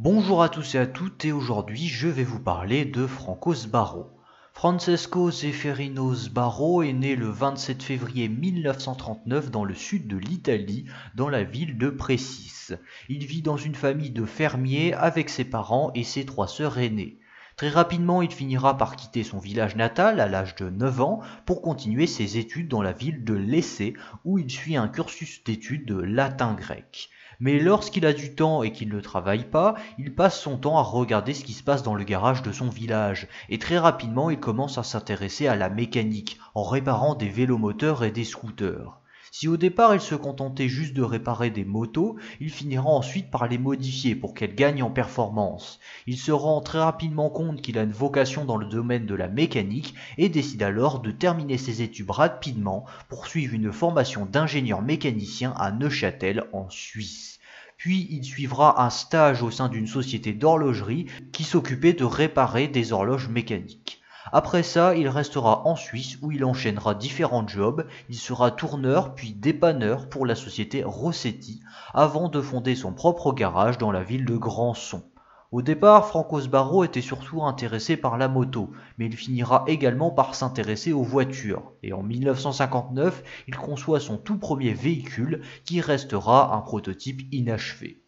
Bonjour à tous et à toutes et aujourd'hui je vais vous parler de Franco Sbarro. Francesco Zeffirino Sbarro est né le 27 février 1939 dans le sud de l'Italie, dans la ville de Précis. Il vit dans une famille de fermiers avec ses parents et ses trois sœurs aînées. Très rapidement, il finira par quitter son village natal à l'âge de 9 ans pour continuer ses études dans la ville de Lecce où il suit un cursus d'études de latin-grec. Mais lorsqu'il a du temps et qu'il ne travaille pas, il passe son temps à regarder ce qui se passe dans le garage de son village, et très rapidement il commence à s'intéresser à la mécanique, en réparant des vélomoteurs et des scooters. Si au départ il se contentait juste de réparer des motos, il finira ensuite par les modifier pour qu'elles gagnent en performance. Il se rend très rapidement compte qu'il a une vocation dans le domaine de la mécanique et décide alors de terminer ses études rapidement pour suivre une formation d'ingénieur mécanicien à Neuchâtel en Suisse. Puis il suivra un stage au sein d'une société d'horlogerie qui s'occupait de réparer des horloges mécaniques. Après ça, il restera en Suisse où il enchaînera différents jobs, il sera tourneur puis dépanneur pour la société Rossetti avant de fonder son propre garage dans la ville de Grandson. Au départ, Franco Sbarro était surtout intéressé par la moto, mais il finira également par s'intéresser aux voitures, et en 1959, il conçoit son tout premier véhicule qui restera un prototype inachevé.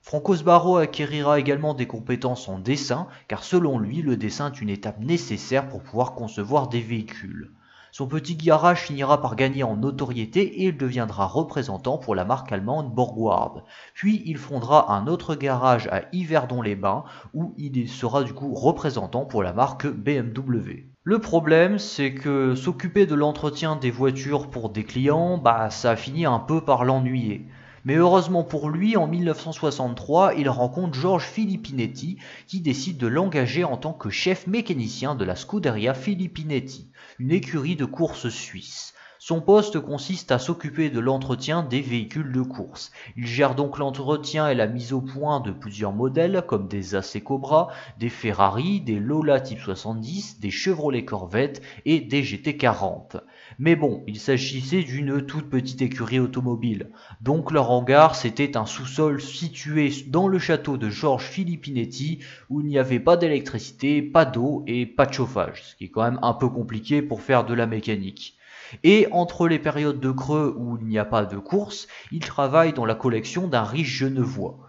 Franco Sbarro acquérira également des compétences en dessin, car selon lui, le dessin est une étape nécessaire pour pouvoir concevoir des véhicules. Son petit garage finira par gagner en notoriété et il deviendra représentant pour la marque allemande Borgward. Puis il fondera un autre garage à Yverdon-les-Bains où il sera du coup représentant pour la marque BMW. Le problème, c'est que s'occuper de l'entretien des voitures pour des clients, ça a fini un peu par l'ennuyer. Mais heureusement pour lui, en 1963, il rencontre George Filippinetti qui décide de l'engager en tant que chef mécanicien de la Scuderia Filippinetti, une écurie de course suisse. Son poste consiste à s'occuper de l'entretien des véhicules de course. Il gère donc l'entretien et la mise au point de plusieurs modèles comme des AC Cobra, des Ferrari, des Lola Type 70, des Chevrolet Corvette et des GT40. Mais bon, il s'agissait d'une toute petite écurie automobile. Donc leur hangar, c'était un sous-sol situé dans le château de George Filippinetti où il n'y avait pas d'électricité, pas d'eau et pas de chauffage, ce qui est quand même un peu compliqué pour faire de la mécanique. Et entre les périodes de creux où il n'y a pas de course, il travaille dans la collection d'un riche genevois.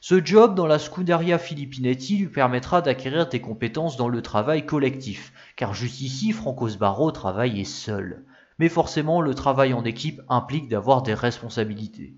Ce job dans la Scuderia Filippinetti lui permettra d'acquérir des compétences dans le travail collectif, car jusqu'ici Franco Sbarro travaillait seul. Mais forcément, le travail en équipe implique d'avoir des responsabilités.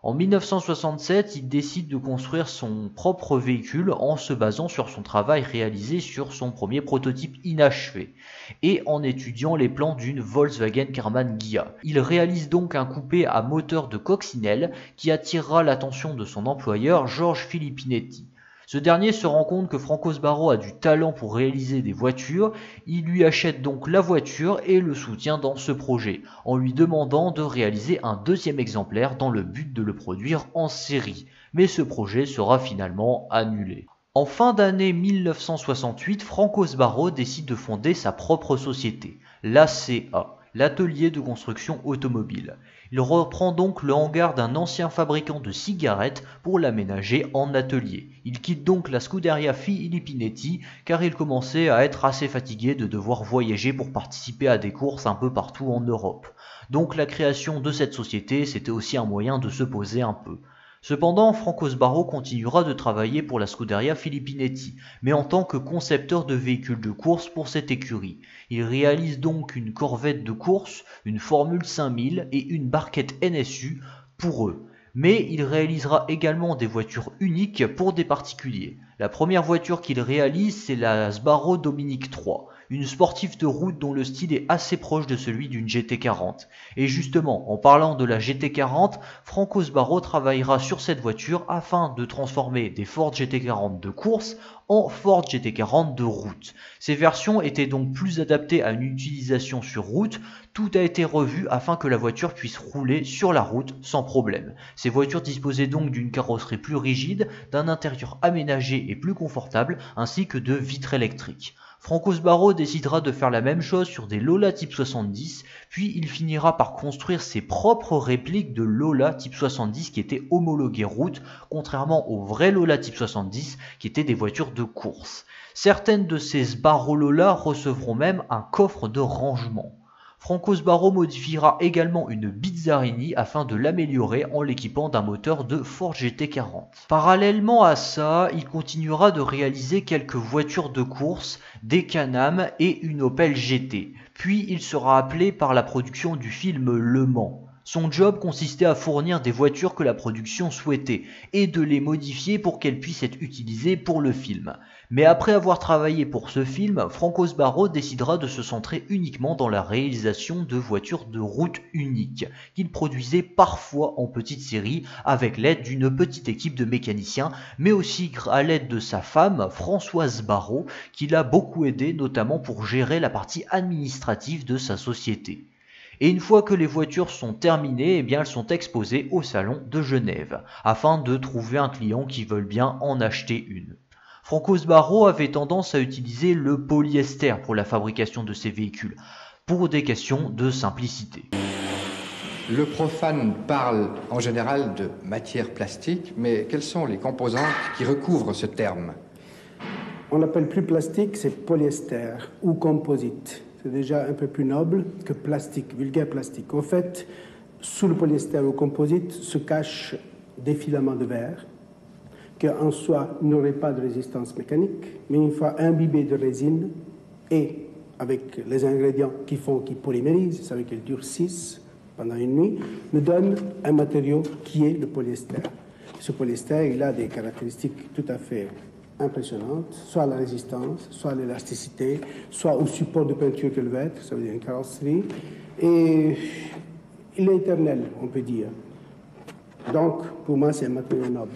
En 1967, il décide de construire son propre véhicule en se basant sur son travail réalisé sur son premier prototype inachevé et en étudiant les plans d'une Volkswagen Karmann Ghia. Il réalise donc un coupé à moteur de coccinelle qui attirera l'attention de son employeur George Filippinetti. Ce dernier se rend compte que Franco Sbarro a du talent pour réaliser des voitures, il lui achète donc la voiture et le soutient dans ce projet, en lui demandant de réaliser un deuxième exemplaire dans le but de le produire en série. Mais ce projet sera finalement annulé. En fin d'année 1968, Franco Sbarro décide de fonder sa propre société, l'ACA, l'atelier de construction automobile. Il reprend donc le hangar d'un ancien fabricant de cigarettes pour l'aménager en atelier. Il quitte donc la Scuderia Filippinetti car il commençait à être assez fatigué de devoir voyager pour participer à des courses un peu partout en Europe. Donc la création de cette société, c'était aussi un moyen de se poser un peu. Cependant, Franco Sbarro continuera de travailler pour la Scuderia Filippinetti, mais en tant que concepteur de véhicules de course pour cette écurie. Il réalise donc une Corvette de course, une Formule 5000 et une barquette NSU pour eux. Mais il réalisera également des voitures uniques pour des particuliers. La première voiture qu'il réalise, c'est la Sbarro Dominique 3, une sportive de route dont le style est assez proche de celui d'une GT40. Et justement, en parlant de la GT40, Franco Sbarro travaillera sur cette voiture afin de transformer des Ford GT40 de course en Ford GT40 de route. Ces versions étaient donc plus adaptées à une utilisation sur route, Tout a été revu afin que la voiture puisse rouler sur la route sans problème. Ces voitures disposaient donc d'une carrosserie plus rigide, d'un intérieur aménagé et plus confortable, ainsi que de vitres électriques. Franco Sbarro décidera de faire la même chose sur des Lola Type 70, puis il finira par construire ses propres répliques de Lola Type 70 qui étaient homologuées route, contrairement aux vrais Lola Type 70 qui étaient des voitures de course. Certaines de ces Sbarro Lola recevront même un coffre de rangement. Franco Sbarro modifiera également une Bizzarini afin de l'améliorer en l'équipant d'un moteur de Ford GT40. Parallèlement à ça, il continuera de réaliser quelques voitures de course, des Can-Am et une Opel GT. Puis il sera appelé par la production du film Le Mans. Son job consistait à fournir des voitures que la production souhaitait et de les modifier pour qu'elles puissent être utilisées pour le film. Mais après avoir travaillé pour ce film, Franco Sbarro décidera de se centrer uniquement dans la réalisation de voitures de route uniques, qu'il produisait parfois en petite série avec l'aide d'une petite équipe de mécaniciens, mais aussi à l'aide de sa femme, Françoise Sbarro, qui l'a beaucoup aidé notamment pour gérer la partie administrative de sa société. Et une fois que les voitures sont terminées, eh bien elles sont exposées au salon de Genève, afin de trouver un client qui veuille bien en acheter une. Franco Sbarro avait tendance à utiliser le polyester pour la fabrication de ses véhicules, pour des questions de simplicité. Le profane parle en général de matière plastique, mais quelles sont les composantes qui recouvrent ce terme? On l'appelle plus plastique, c'est polyester ou composite. C'est déjà un peu plus noble que plastique, vulgaire plastique. En fait, sous le polyester ou composite se cachent des filaments de verre qui en soi n'auraient pas de résistance mécanique, mais une fois imbibés de résine et avec les ingrédients qui polymérisent, ça veut dire qu'ils durcissent pendant une nuit, me donnent un matériau qui est le polyester. Ce polyester, il a des caractéristiques tout à fait impressionnantes, soit la résistance, soit l'élasticité, soit au support de peinture que le va être, ça veut dire une carrosserie, et il est éternel, on peut dire. Donc, pour moi, c'est un matériau noble.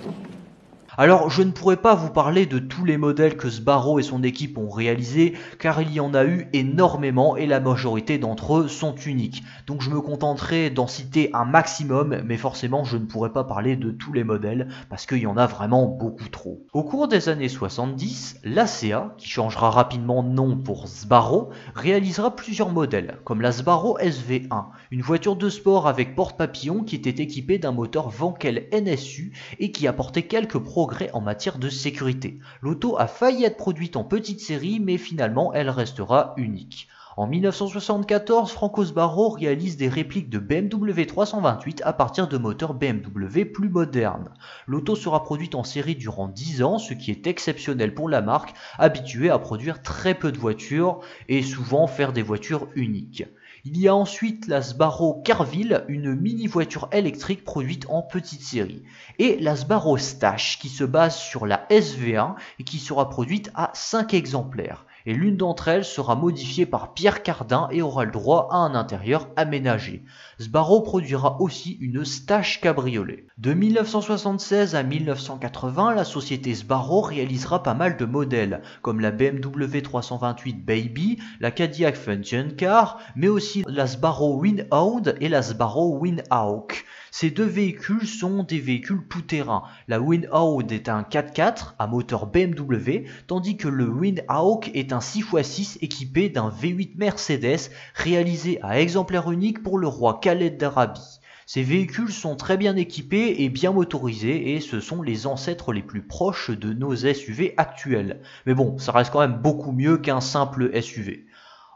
Alors, je ne pourrais pas vous parler de tous les modèles que Sbarro et son équipe ont réalisés, car il y en a eu énormément et la majorité d'entre eux sont uniques. Donc je me contenterai d'en citer un maximum, mais forcément je ne pourrais pas parler de tous les modèles, parce qu'il y en a vraiment beaucoup trop. Au cours des années 70, l'ACEA, qui changera rapidement de nom pour Sbarro, réalisera plusieurs modèles, comme la Sbarro SV1, une voiture de sport avec porte-papillon qui était équipée d'un moteur Wankel NSU et qui apportait quelques progrès en matière de sécurité. L'auto a failli être produite en petite série, mais finalement elle restera unique. En 1974, Franco Sbarro réalise des répliques de BMW 328 à partir de moteurs BMW plus modernes. L'auto sera produite en série durant 10 ans, ce qui est exceptionnel pour la marque, habituée à produire très peu de voitures et souvent faire des voitures uniques. Il y a ensuite la Sbarro Carville, une mini-voiture électrique produite en petite série, et la Sbarro Stache qui se base sur la SV1 et qui sera produite à 5 exemplaires. Et l'une d'entre elles sera modifiée par Pierre Cardin et aura le droit à un intérieur aménagé. Sbarro produira aussi une Stache cabriolet. De 1976 à 1980, la société Sbarro réalisera pas mal de modèles, comme la BMW 328 Baby, la Cadillac Function Car, mais aussi la Sbarro Windhound et la Sbarro Windhawk. Ces deux véhicules sont des véhicules tout-terrain. La Windhound est un 4x4 à moteur BMW, tandis que le Windhawk est un 6x6 équipé d'un V8 Mercedes réalisé à exemplaire unique pour le roi Khaled d'Arabie. Ces véhicules sont très bien équipés et bien motorisés et ce sont les ancêtres les plus proches de nos SUV actuels. Mais bon, ça reste quand même beaucoup mieux qu'un simple SUV.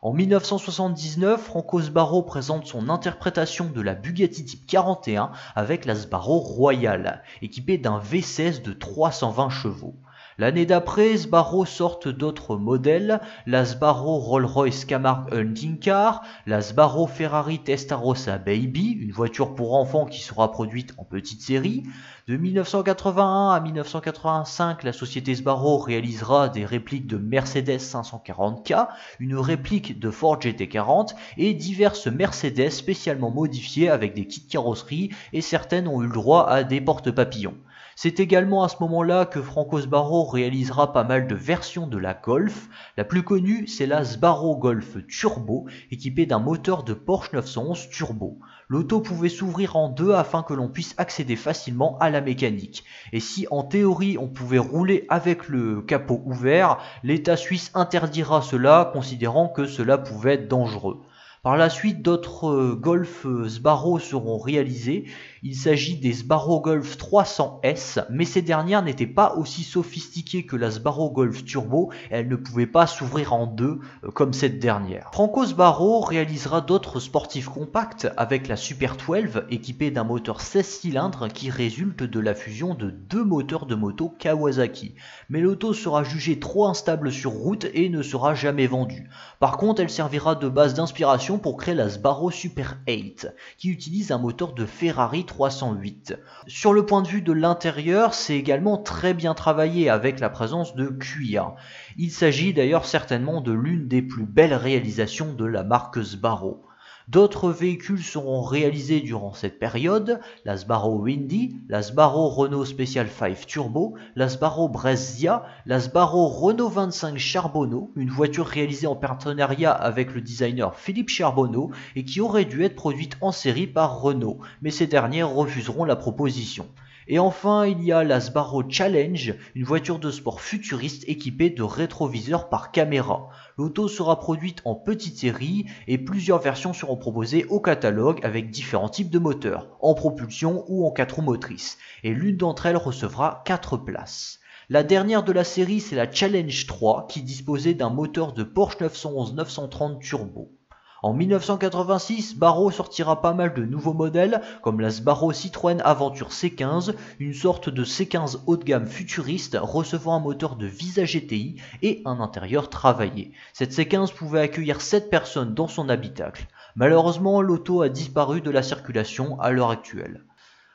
En 1979, Franco Sbarro présente son interprétation de la Bugatti Type 41 avec la Sbarro Royale, équipée d'un V16 de 320 chevaux. L'année d'après, Sbarro sort d'autres modèles, la Sbarro Rolls-Royce Camargue Hunting Car, la Sbarro Ferrari Testarossa Baby, une voiture pour enfants qui sera produite en petite série. De 1981 à 1985, la société Sbarro réalisera des répliques de Mercedes 540K, une réplique de Ford GT40 et diverses Mercedes spécialement modifiées avec des kits carrosserie et certaines ont eu le droit à des porte-papillons. C'est également à ce moment-là que Franco Sbarro réalisera pas mal de versions de la Golf. La plus connue, c'est la Sbarro Golf Turbo, équipée d'un moteur de Porsche 911 turbo. L'auto pouvait s'ouvrir en deux afin que l'on puisse accéder facilement à la mécanique. Et si en théorie on pouvait rouler avec le capot ouvert, l'État suisse interdira cela, considérant que cela pouvait être dangereux. Par la suite, d'autres Golf Sbarro seront réalisés. Il s'agit des Sbarro Golf 300S, mais ces dernières n'étaient pas aussi sophistiquées que la Sbarro Golf Turbo et elles ne pouvaient pas s'ouvrir en deux comme cette dernière. Franco Sbarro réalisera d'autres sportifs compacts avec la Super 12 équipée d'un moteur 16 cylindres qui résulte de la fusion de deux moteurs de moto Kawasaki. Mais l'auto sera jugée trop instable sur route et ne sera jamais vendue. Par contre, elle servira de base d'inspiration pour créer la Sbarro Super 8 qui utilise un moteur de Ferrari 308. Sur le point de vue de l'intérieur, c'est également très bien travaillé avec la présence de cuir. Il s'agit d'ailleurs certainement de l'une des plus belles réalisations de la marque Sbarro. D'autres véhicules seront réalisés durant cette période, la Sbarro Windy, la Sbarro Renault Special 5 Turbo, la Sbarro Brescia, la Sbarro Renault 25 Charbonneau, une voiture réalisée en partenariat avec le designer Philippe Charbonneau et qui aurait dû être produite en série par Renault, mais ces derniers refuseront la proposition. Et enfin, il y a la Sbarro Challenge, une voiture de sport futuriste équipée de rétroviseurs par caméra. L'auto sera produite en petite série et plusieurs versions seront proposées au catalogue avec différents types de moteurs, en propulsion ou en 4 roues motrices, et l'une d'entre elles recevra 4 places. La dernière de la série, c'est la Challenge 3 qui disposait d'un moteur de Porsche 911-930 turbo. En 1986, Sbarro sortira pas mal de nouveaux modèles comme la Sbarro Citroën Aventure C15, une sorte de C15 haut de gamme futuriste recevant un moteur de Visa GTI et un intérieur travaillé. Cette C15 pouvait accueillir 7 personnes dans son habitacle. Malheureusement, l'auto a disparu de la circulation à l'heure actuelle.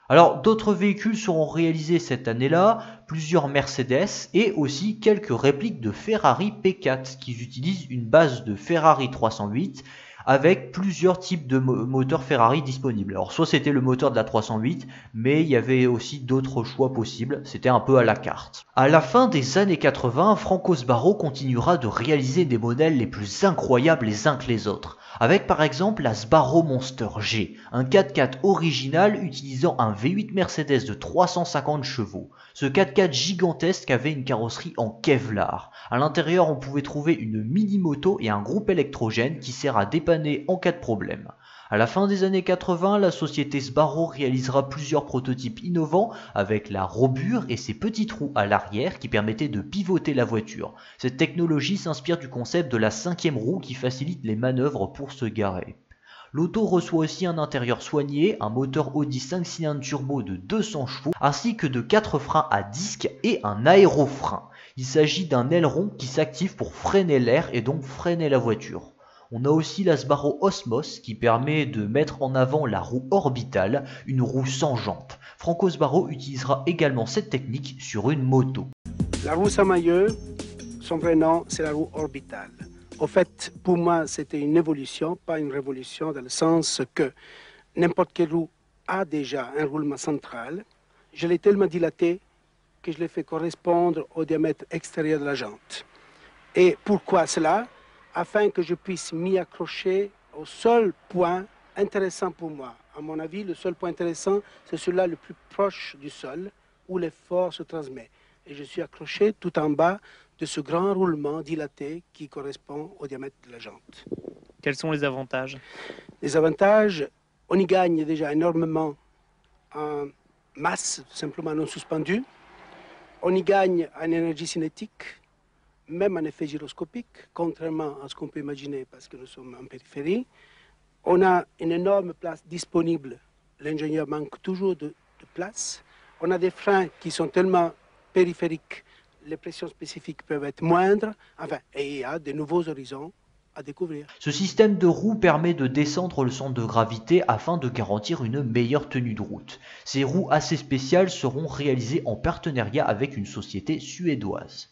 Alors d'autres véhicules seront réalisés cette année-là, plusieurs Mercedes et aussi quelques répliques de Ferrari P4 qui utilisent une base de Ferrari 308 avec plusieurs types de moteurs Ferrari disponibles. Alors soit c'était le moteur de la 308, mais il y avait aussi d'autres choix possibles, c'était un peu à la carte. À la fin des années 80, Franco Sbarro continuera de réaliser des modèles les plus incroyables les uns que les autres, avec par exemple la Sbarro Monster G, un 4x4 original utilisant un V8 Mercedes de 350 chevaux. Ce 4x4 gigantesque avait une carrosserie en Kevlar. À l'intérieur, on pouvait trouver une mini-moto et un groupe électrogène qui sert à dépanner en cas de problème. À la fin des années 80, la société Sbarro réalisera plusieurs prototypes innovants avec la robure et ses petites roues à l'arrière qui permettaient de pivoter la voiture. Cette technologie s'inspire du concept de la 5e roue qui facilite les manœuvres pour se garer. L'auto reçoit aussi un intérieur soigné, un moteur Audi 5 cylindres turbo de 200 chevaux, ainsi que de 4 freins à disque et un aérofrein. Il s'agit d'un aileron qui s'active pour freiner l'air et donc freiner la voiture. On a aussi la Sbarro Osmos qui permet de mettre en avant la roue orbitale, une roue sans jante. Franco Sbarro utilisera également cette technique sur une moto. La roue Samayer, son vrai nom, c'est la roue orbitale. Au fait, pour moi, c'était une évolution, pas une révolution, dans le sens que n'importe quelle roue a déjà un roulement central. Je l'ai tellement dilaté que je l'ai fait correspondre au diamètre extérieur de la jante. Et pourquoi cela? Afin que je puisse m'y accrocher au seul point intéressant pour moi. À mon avis, le seul point intéressant, c'est celui-là le plus proche du sol, où l'effort se transmet. Et je suis accroché tout en bas de ce grand roulement dilaté qui correspond au diamètre de la jante. Quels sont les avantages? Les avantages, on y gagne déjà énormément en masse, simplement non suspendue. On y gagne en énergie cinétique, même en effet gyroscopique, contrairement à ce qu'on peut imaginer parce que nous sommes en périphérie. On a une énorme place disponible. L'ingénieur manque toujours de place. On a des freins qui sont tellement périphériques, les pressions spécifiques peuvent être moindres, enfin, et il y a de nouveaux horizons à découvrir. Ce système de roues permet de descendre le centre de gravité afin de garantir une meilleure tenue de route. Ces roues assez spéciales seront réalisées en partenariat avec une société suédoise.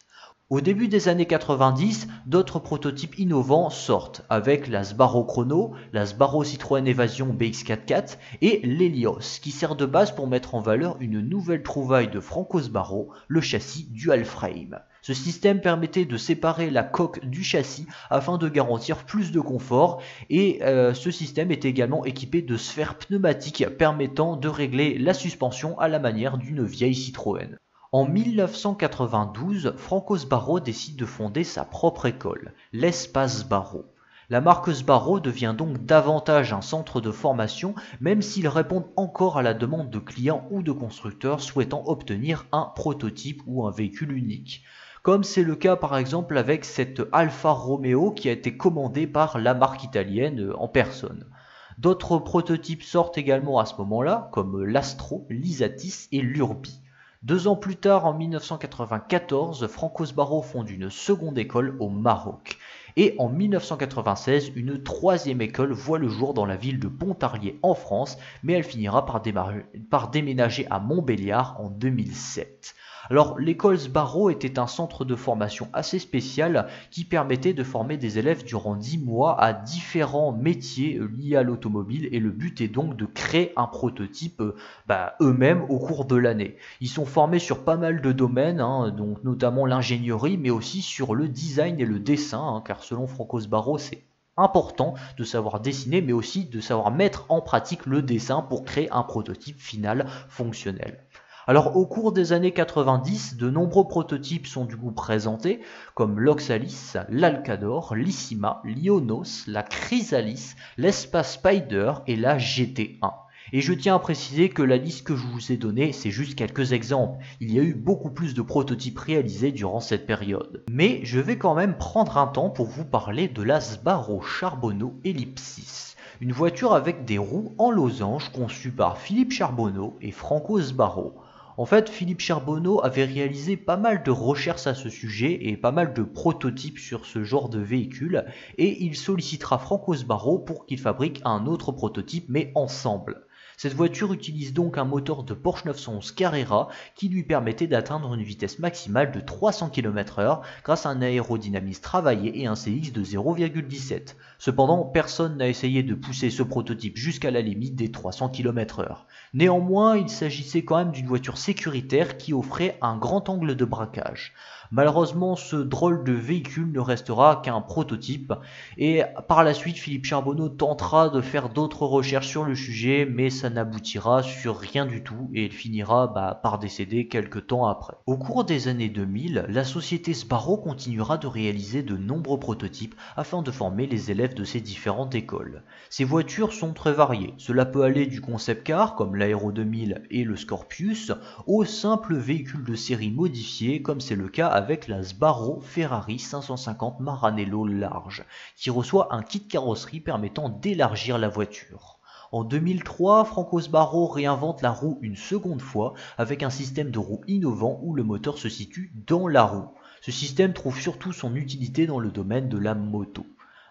Au début des années 90, d'autres prototypes innovants sortent avec la Sbarro Chrono, la Sbarro Citroën Evasion BX44 et l'Helios qui sert de base pour mettre en valeur une nouvelle trouvaille de Franco Sbarro, le châssis Dual Frame. Ce système permettait de séparer la coque du châssis afin de garantir plus de confort et ce système était également équipé de sphères pneumatiques permettant de régler la suspension à la manière d'une vieille Citroën. En 1992, Franco Sbarro décide de fonder sa propre école, l'Espace Sbarro. La marque Sbarro devient donc davantage un centre de formation, même s'ils répondent encore à la demande de clients ou de constructeurs souhaitant obtenir un prototype ou un véhicule unique. Comme c'est le cas par exemple avec cette Alfa Romeo qui a été commandée par la marque italienne en personne. D'autres prototypes sortent également à ce moment-là, comme l'Astro, l'Isatis et l'Urbi. 2 ans plus tard, en 1994, Franco Sbarro fonde une seconde école au Maroc. Et en 1996, une troisième école voit le jour dans la ville de Pontarlier en France, mais elle finira par déménager à Montbéliard en 2007. Alors l'école Sbarro était un centre de formation assez spécial qui permettait de former des élèves durant 10 mois à différents métiers liés à l'automobile et le but est donc de créer un prototype eux-mêmes au cours de l'année. Ils sont formés sur pas mal de domaines, donc notamment l'ingénierie mais aussi sur le design et le dessin, car selon Franco Sbarro c'est important de savoir dessiner mais aussi de savoir mettre en pratique le dessin pour créer un prototype final fonctionnel. Alors au cours des années 90, de nombreux prototypes sont du coup présentés, comme l'Oxalis, l'Alcador, l'Issima, l'Ionos, la Chrysalis, l'Espace Spider et la GT1. Et je tiens à préciser que la liste que je vous ai donnée, c'est juste quelques exemples. Il y a eu beaucoup plus de prototypes réalisés durant cette période. Mais je vais quand même prendre un temps pour vous parler de la Sbarro Charbonneau Ellipsis. Une voiture avec des roues en losange conçue par Philippe Charbonneau et Franco Sbarro. En fait, Philippe Charbonneau avait réalisé pas mal de recherches à ce sujet et pas mal de prototypes sur ce genre de véhicule et il sollicitera Franco Sbarro pour qu'il fabrique un autre prototype mais ensemble. Cette voiture utilise donc un moteur de Porsche 911 Carrera qui lui permettait d'atteindre une vitesse maximale de 300 km/h grâce à un aérodynamisme travaillé et un CX de 0,17. Cependant, personne n'a essayé de pousser ce prototype jusqu'à la limite des 300 km/h. Néanmoins, il s'agissait quand même d'une voiture sécuritaire qui offrait un grand angle de braquage. Malheureusement, ce drôle de véhicule ne restera qu'un prototype et par la suite, Philippe Charbonneau tentera de faire d'autres recherches sur le sujet, mais ça n'aboutira sur rien du tout et il finira par décéder quelques temps après. Au cours des années 2000, la société Sbarro continuera de réaliser de nombreux prototypes afin de former les élèves de ces différentes écoles. Ces voitures sont très variées, cela peut aller du concept car comme l'Aero 2000 et le Scorpius, aux simples véhicules de série modifiés comme c'est le cas avec la Sbarro Ferrari 550 Maranello large, qui reçoit un kit carrosserie permettant d'élargir la voiture. En 2003, Franco Sbarro réinvente la roue une seconde fois avec un système de roue innovant où le moteur se situe dans la roue. Ce système trouve surtout son utilité dans le domaine de la moto.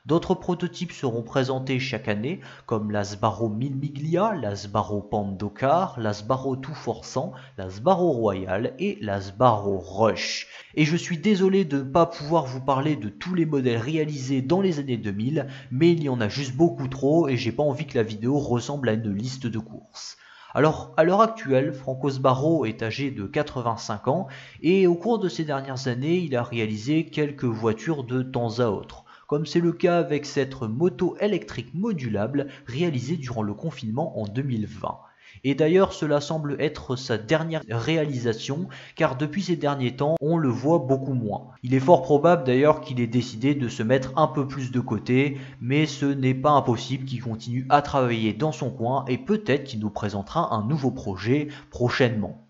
D'autres prototypes seront présentés chaque année, comme la Sbarro Milmiglia, la Sbarro Pandocar, la Sbarro 2-400, la Sbarro Royal et la Sbarro Rush. Et je suis désolé de ne pas pouvoir vous parler de tous les modèles réalisés dans les années 2000, mais il y en a juste beaucoup trop et j'ai pas envie que la vidéo ressemble à une liste de courses. Alors, à l'heure actuelle, Franco Sbarro est âgé de 85 ans et au cours de ces dernières années, il a réalisé quelques voitures de temps à autre. Comme c'est le cas avec cette moto électrique modulable réalisée durant le confinement en 2020. Et d'ailleurs cela semble être sa dernière réalisation car depuis ces derniers temps on le voit beaucoup moins. Il est fort probable d'ailleurs qu'il ait décidé de se mettre un peu plus de côté mais ce n'est pas impossible qu'il continue à travailler dans son coin et peut-être qu'il nous présentera un nouveau projet prochainement.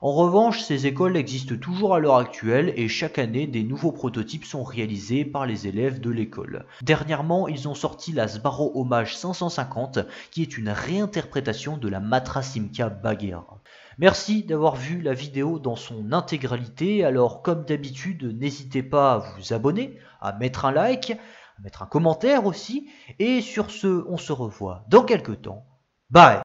En revanche, ces écoles existent toujours à l'heure actuelle et chaque année, des nouveaux prototypes sont réalisés par les élèves de l'école. Dernièrement, ils ont sorti la Sbarro Hommage 550 qui est une réinterprétation de la Matra Simca Baghera. Merci d'avoir vu la vidéo dans son intégralité, alors comme d'habitude, n'hésitez pas à vous abonner, à mettre un like, à mettre un commentaire aussi, et sur ce, on se revoit dans quelques temps. Bye!